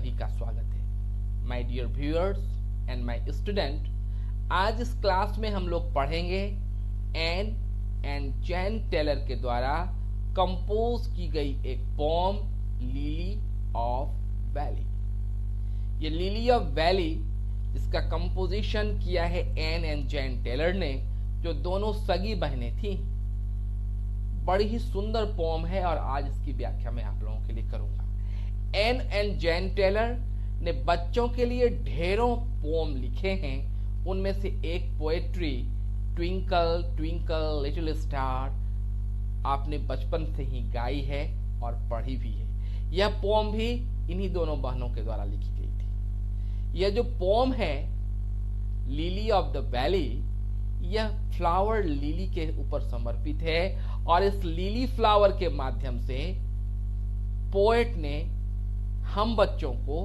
सभी का स्वागत है। My dear viewers and my student, आज इस क्लास में हम लोग पढ़ेंगे एन एंड जैन टेलर के द्वारा कंपोज की गई एक पोम लिली ऑफ वैली। ये लिली ऑफ वैली इसका कंपोजिशन किया है एन एंड जैन टेलर ने, जो दोनों सगी बहनें थीं। बड़ी ही सुंदर पोम है और आज इसकी व्याख्या मैं आप लोगों के लिए करूंगा। एन एंड जैन टेलर ने बच्चों के लिए ढेरों पोम लिखे हैं। उनमें से एक poetry twinkle twinkle little star आपने बचपन से ही गाई है और पढ़ी भी है। यह पोम भी इन्हीं दोनों बहनों के द्वारा लिखी गई थी। यह जो पोम है लिली ऑफ द वैली, यह फ्लावर लिली के ऊपर समर्पित है और इस लिली फ्लावर के माध्यम से पोएट ने हम बच्चों को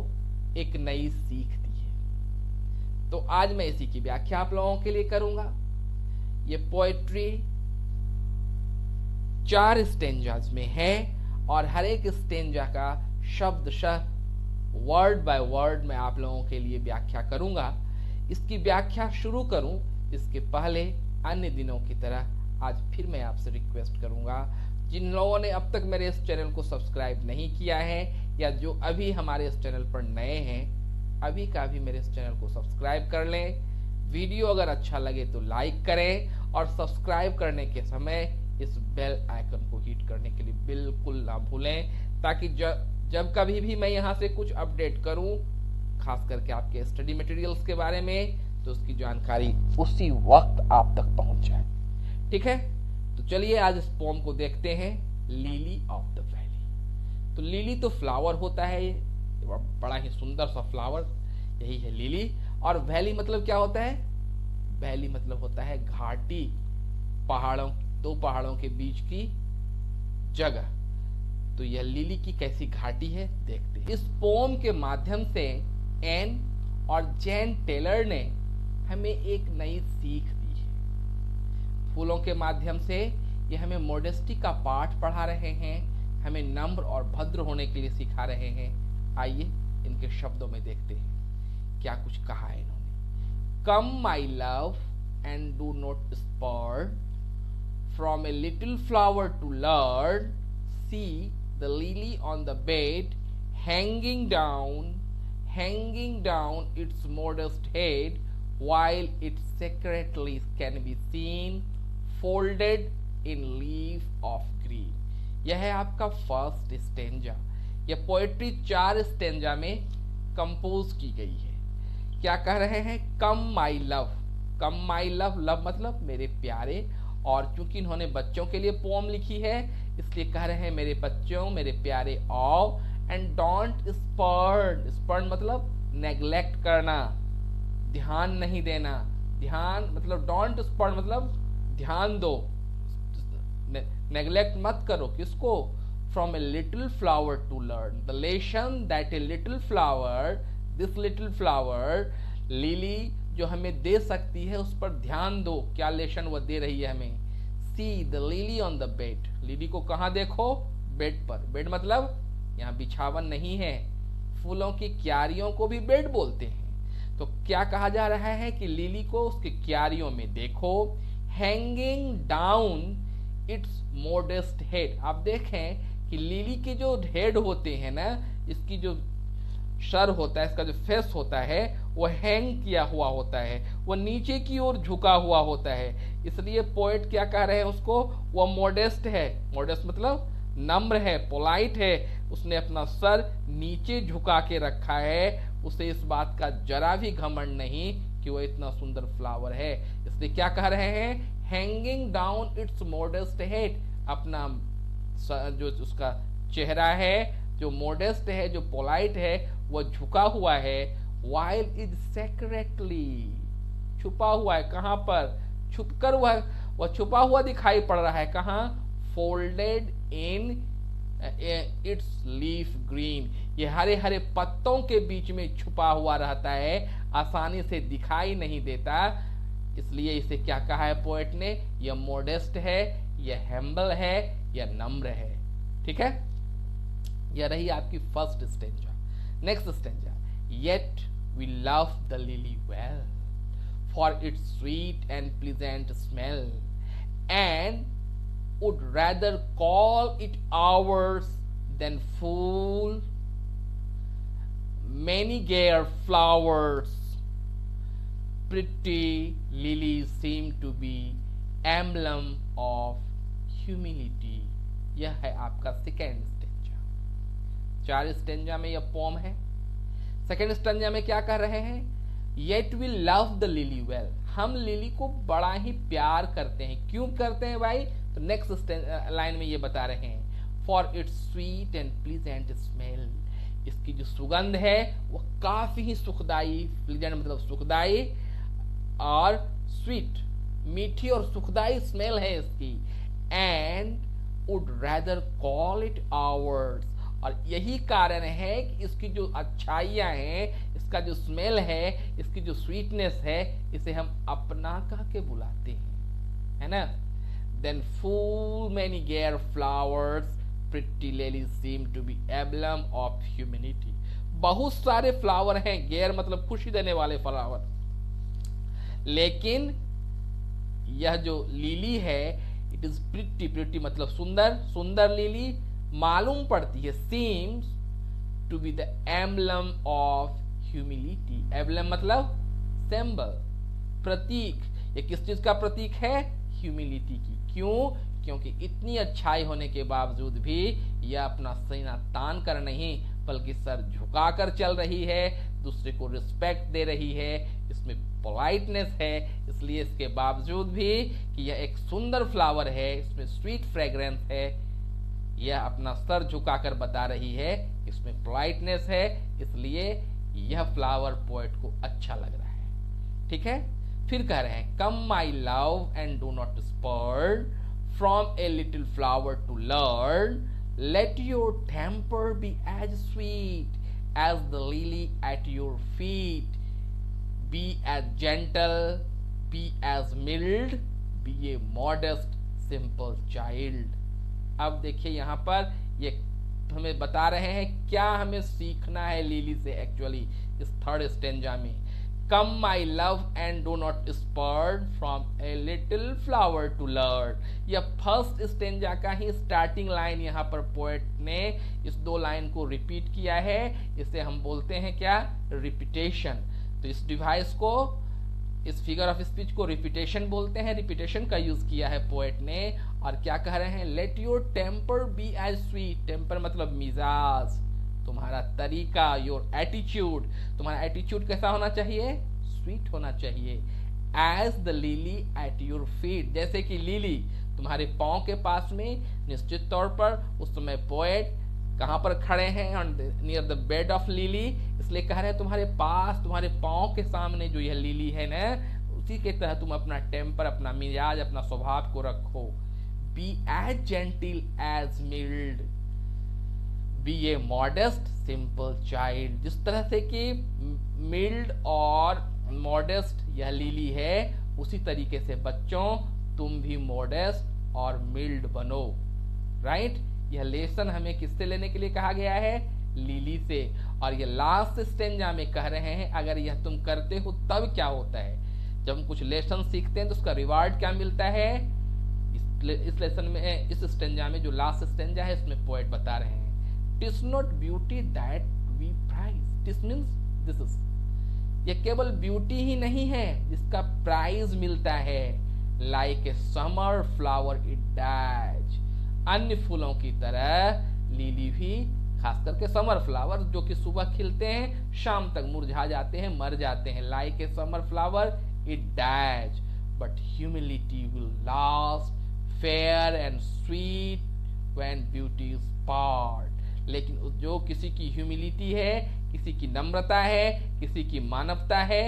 एक नई सीख दी है। तो आज मैं इसी की व्याख्या आप लोगों के लिए करूंगा। यह पोएट्री 4 स्टेंजाज में है और हर एक स्टेंजा का शब्दशः वर्ड बाय वर्ड मैं आप लोगों के लिए व्याख्या करूंगा। इसकी व्याख्या शुरू करूं इसके पहले अन्य दिनों की तरह आज फिर मैं आपसे रिक्वेस्ट करूंगा, जिन लोगों ने अब तक मेरे इस चैनल को सब्सक्राइब नहीं किया है या जो अभी हमारे इस चैनल पर नए हैं, अभी का भी मेरे इस चैनल को सब्सक्राइब कर लें। वीडियो अगर अच्छा लगे तो लाइक करें और सब्सक्राइब करने के समय इस बेल आइकन को हिट करने के लिए बिल्कुल ना भूलें, ताकि जब कभी भी मैं यहाँ से कुछ अपडेट करूँ, खास करके आपके स्टडी मटेरियल्स के बारे में, तो उसकी जानकारी उसी वक्त आप तक पहुंच जाए। ठीक है, तो चलिए आज इस पोम को देखते हैं, लिली ऑफ द वैली। तो लिली तो फ्लावर होता है, ये बड़ा ही सुंदर सा फ्लावर, यही है लिली। और वैली मतलब क्या होता है? वैली मतलब होता है घाटी, पहाड़ों, 2 पहाड़ों के बीच की जगह। तो यह लिली की कैसी घाटी है देखते हैं। इस पोम के माध्यम से एन और जैन टेलर ने हमें एक नई सीख दी है। फूलों के माध्यम से ये हमें मोडेस्टी का पाठ पढ़ा रहे हैं, हमें नम्र और भद्र होने के लिए सिखा रहे हैं। आइए इनके शब्दों में देखते हैं क्या कुछ कहा है इन्होंने। Come my love and do not spurn from a little flower to learn, see the lily on the bed hanging down its modest head, while it secretly can be seen folded in leaf of green। यह है आपका first stanza. यह poetry 4 stanza में compose की गई है। क्या कह रहे हैं? Come my love. Come my love, love मतलब मेरे प्यारे, और चूंकि इन्होंने बच्चों के लिए पोम लिखी है इसलिए कह रहे हैं मेरे बच्चों, मेरे प्यारे आओ। एंड डोंट स्पर्न, स्पर्न मतलब नेग्लेक्ट करना, ध्यान नहीं देना। ध्यान मतलब डोंट स्पर्न मतलब ध्यान दो, नेग्लेक्ट मत करो। किसको? From a little flower to learn the lesson that a little flower, this little flower lily जो हमें दे सकती है, उस पर ध्यान दो। क्या लेसन वह दे रही है हमें? सी the lily on the bed, lily को कहाँ देखो? बेड पर। बेड मतलब यहाँ बिछावन नहीं है, फूलों की क्यारियों को भी बेड बोलते हैं। तो क्या कहा जा रहा है कि लिली को उसकी क्यारियों में देखो। Hanging down it's modest head, आप देखें कि लिली के जो हेड होते हैं ना, इसकी जो सर होता है, इसका जो फेस होता है, वह हैंग किया हुआ होता है, वह नीचे की ओर झुका हुआ होता है। इसलिए पोएट क्या कह रहे हैं उसको? वह मोडेस्ट है। मोडेस्ट मतलब नम्र है, पोलाइट है। उसने अपना सर नीचे झुका के रखा है। उसे इस बात का जरा भी घमंड नहीं कि वह इतना सुंदर फ्लावर है। इसलिए क्या कह रहे हैं? Hanging down it's modest head, अपना जो उसका चेहरा है, जो मोडेस्ट है, जो पोलाइट है, वह झुका हुआ है। वाइल इज सेक्रेटली, छुपा हुआ है। कहाँ पर? छुपकर वह छुपा हुआ दिखाई पड़ रहा है। कहाँ? Folded in its leaf green, ये हरे हरे पत्तों के बीच में छुपा हुआ रहता है, आसानी से दिखाई नहीं देता। इसलिए इसे क्या कहा है पोएट ने? यह मोडेस्ट है, यह हेम्बल है, यह नम्र है। ठीक है, यह रही आपकी first stanza. Next stanza. Yet we love the lily well, for its sweet and pleasant smell, and would rather call it ours than full many gay flowers. Pretty lilies seem to be emblem of humility. यह है आपका second stanza. 4 stanza में यह pome है। Second stanza में क्या कह रहे हैं? Yet we love the lily well, हम लिली को बड़ा ही प्यार करते हैं। क्यों करते हैं भाई? तो नेक्स्ट लाइन में ये बता रहे हैं, For its sweet and pleasant smell, इसकी जो सुगंध है वो काफी ही सुखदाई, प्लीजेंट मतलब सुखदाई, और स्वीट मीठी और सुखदाई स्मेल है इसकी। And would rather call it hours, और यही कारण है कि इसकी जो अच्छाइयां हैं, इसका जो स्मेल है, इसकी जो स्वीटनेस है, इसे हम अपना कह के बुलाते हैं, है ना। Then full many gayer flowers pretty lilies seem to be emblem of humanity, बहुत सारे फ्लावर हैं, गेयर मतलब खुशी देने वाले फ्लावर, लेकिन यह जो लिली है इट इज प्रिटी, प्रिटी मतलब सुंदर, सुंदर लिली मालूम पड़ती है, seems to be the emblem of humility. Emblem मतलब सिंबल, प्रतीक। ये किस चीज का प्रतीक है? ह्यूमिलिटी की। क्यों? क्योंकि इतनी अच्छाई होने के बावजूद भी यह अपना सीना तान कर नहीं बल्कि सर झुकाकर चल रही है, दूसरे को रिस्पेक्ट दे रही है, इसमें पोलाइटनेस है। इसलिए इसके बावजूद भी कि यह एक सुंदर फ्लावर है, इसमें स्वीट फ्रेग्रेंस है, यह अपना सर झुकाकर बता रही है इसमें पोलाइटनेस है, इसलिए यह फ्लावर पोएट को अच्छा लग रहा है। ठीक है, फिर कह रहे हैं, come my love and do not spurn from a little flower to learn, let your temper be as sweet as the lily at your feet, be as gentle, be as mild, be a modest simple child। अब देखिए यहाँ पर ये हमें बता रहे हैं क्या हमें सीखना है लिली से। एक्चुअली इस थर्ड स्टेंजा में, come my love and do not spurn from a little flower to learn, यह फर्स्ट स्टेंजा का ही स्टार्टिंग लाइन यहाँ पर पोएट ने इस 2 लाइन को रिपीट किया है। इसे हम बोलते हैं क्या? रिपीटेशन। तो इस डिवाइस को, इस फिगर ऑफ स्पीच को रिपीटेशन बोलते हैं। रिपीटेशन का यूज किया है पोएट ने। और क्या कह रहे हैं? Let your temper be as sweet, temper मतलब मिजाज, तुम्हारा तरीका, योर एटीट्यूड, तुम्हारा एटीट्यूड कैसा होना चाहिए? स्वीट होना चाहिए। As the lily at your feet, जैसे कि लिली तुम्हारे पांव के पास में। निश्चित तौर पर उस समय पोएट कहां पर खड़े हैं? Near the bed of lily, इसलिए कह रहे हैं तुम्हारे पास, तुम्हारे पांव के सामने जो यह लिली है ना, उसी के तरह तुम अपना टेम्पर, अपना मिजाज, अपना स्वभाव को रखो। Be as gentle as mild, be a modest simple child, जिस तरह से कि मिल्ड और मॉडेस्ट यह लिली है, उसी तरीके से बच्चों तुम भी मॉडेस्ट और मिल्ड बनो। राइट? यह लेसन हमें किससे लेने के लिए कहा गया है? लिली से। और ये लास्ट स्टेंजा में कह रहे हैं अगर यह तुम करते हो तब क्या होता है। जब हम कुछ लेसन सीखते हैं तो उसका रिवार्ड क्या मिलता है? इस लेसन में, इस स्टेंजा में जो लास्ट स्टेंजा है, इसमें पोएट बता रहे हैं, "Tis not beauty that we prize." Tis means this is, यह केवल ब्यूटी ही नहीं है जिसका प्राइज मिलता है। Like a summer flower it dies, अन्य फूलों की तरह लिली भी, खास करके समर फ्लावर जो कि सुबह खिलते हैं, शाम तक मुरझा जाते हैं, मर जाते हैं। Like a summer flower it dies, but humility will last, fair and sweet when beauty is part। लेकिन जो किसी की ह्यूमिलिटी है, किसी की नम्रता है, किसी की मानवता है,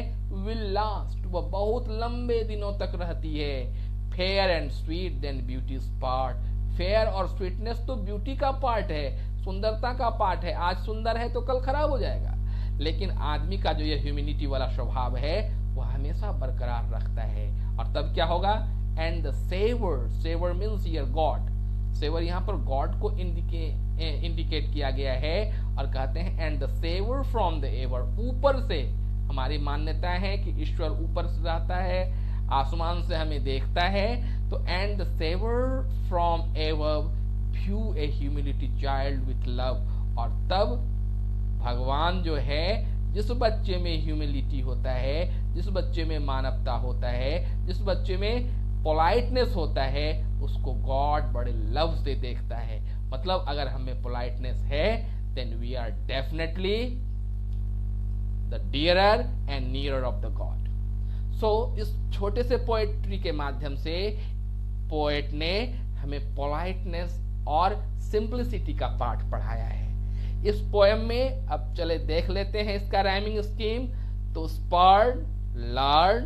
विल लास्ट, वह बहुत लंबे दिनों तक रहती है। Fair and sweet then beauty part, fair और स्वीटनेस तो ब्यूटी का पार्ट है, सुंदरता का पार्ट है। आज सुंदर है तो कल खराब हो जाएगा, लेकिन आदमी का जो ये ह्यूमिनिटी वाला स्वभाव है वह हमेशा बरकरार रखता है। और तब क्या होगा? And the saviour, saviour means your god, saviour यहाँ पर गॉड को इंडिकेट किया गया है। और कहते हैं and the saviour from the ever, ऊपर से हमारी मान्यता है कि ईश्वर ऊपर से रहता है, आसमान से हमें देखता है। तो and the saviour from ever view a humility child with love, और तब भगवान जो है जिस बच्चे में ह्यूमिलिटी होता है, जिस बच्चे में मानवता होता है, जिस बच्चे में पोलाइटनेस होता है, उसको गॉड बड़े लव से देखता है। मतलब अगर हमें पोलाइटनेस है then we are definitely the dearer and nearer of the God. So इस छोटे से पोएट्री के माध्यम से पोएट ने हमें पोलाइटनेस और सिंप्लिसिटी का पाठ पढ़ाया है। इस पोएम में अब चले देख लेते हैं इसका राइमिंग स्कीम। तो spurred, learn,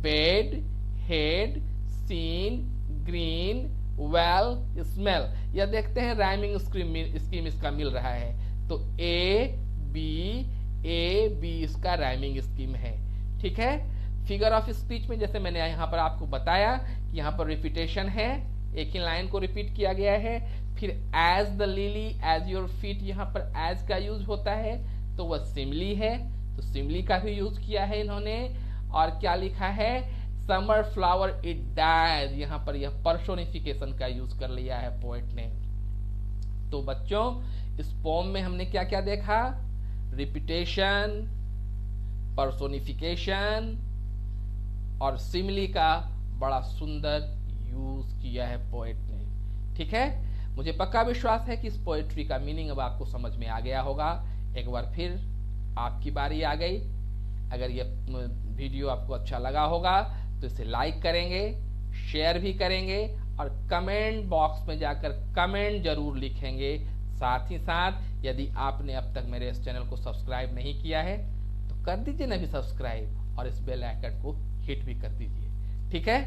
bed, head, seen, green, well, smell, यह देखते हैं राइमिंग स्कीम इसका मिल रहा है। तो ए बी इसका राइमिंग स्कीम है। ठीक है। फिगर ऑफ स्पीच में जैसे मैंने यहाँ पर आपको बताया कि यहाँ पर रिपीटेशन है, एक ही लाइन को रिपीट किया गया है। फिर as the lily as your feet, यहाँ पर एज का यूज होता है तो वह सिमली है, तो सिमली का भी यूज किया है इन्होंने। और क्या लिखा है, समर फ्लावर इट डाइज, यहाँ पर यह पर्सोनिफिकेशन का यूज कर लिया है पोएट ने। तो बच्चों इस पोम में हमने क्या क्या देखा, रिपीटेशन, पर्सोनिफिकेशन और सिमली का बड़ा सुंदर यूज किया है पोएट ने। ठीक है। मुझे पक्का विश्वास है कि इस पोएट्री का मीनिंग अब आपको समझ में आ गया होगा। एक बार फिर आपकी बारी आ गई। अगर ये वीडियो आपको अच्छा लगा होगा तो इसे लाइक करेंगे, शेयर भी करेंगे और कमेंट बॉक्स में जाकर कमेंट जरूर लिखेंगे। साथ ही साथ यदि आपने अब तक मेरे इस चैनल को सब्सक्राइब नहीं किया है तो कर दीजिए ना भी सब्सक्राइब और इस बेल आइकन को हिट भी कर दीजिए। ठीक है।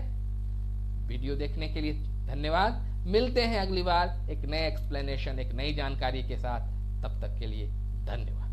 वीडियो देखने के लिए धन्यवाद। मिलते हैं अगली बार एक नए एक्सप्लेनेशन, एक नई जानकारी के साथ। तब तक के लिए धन्यवाद।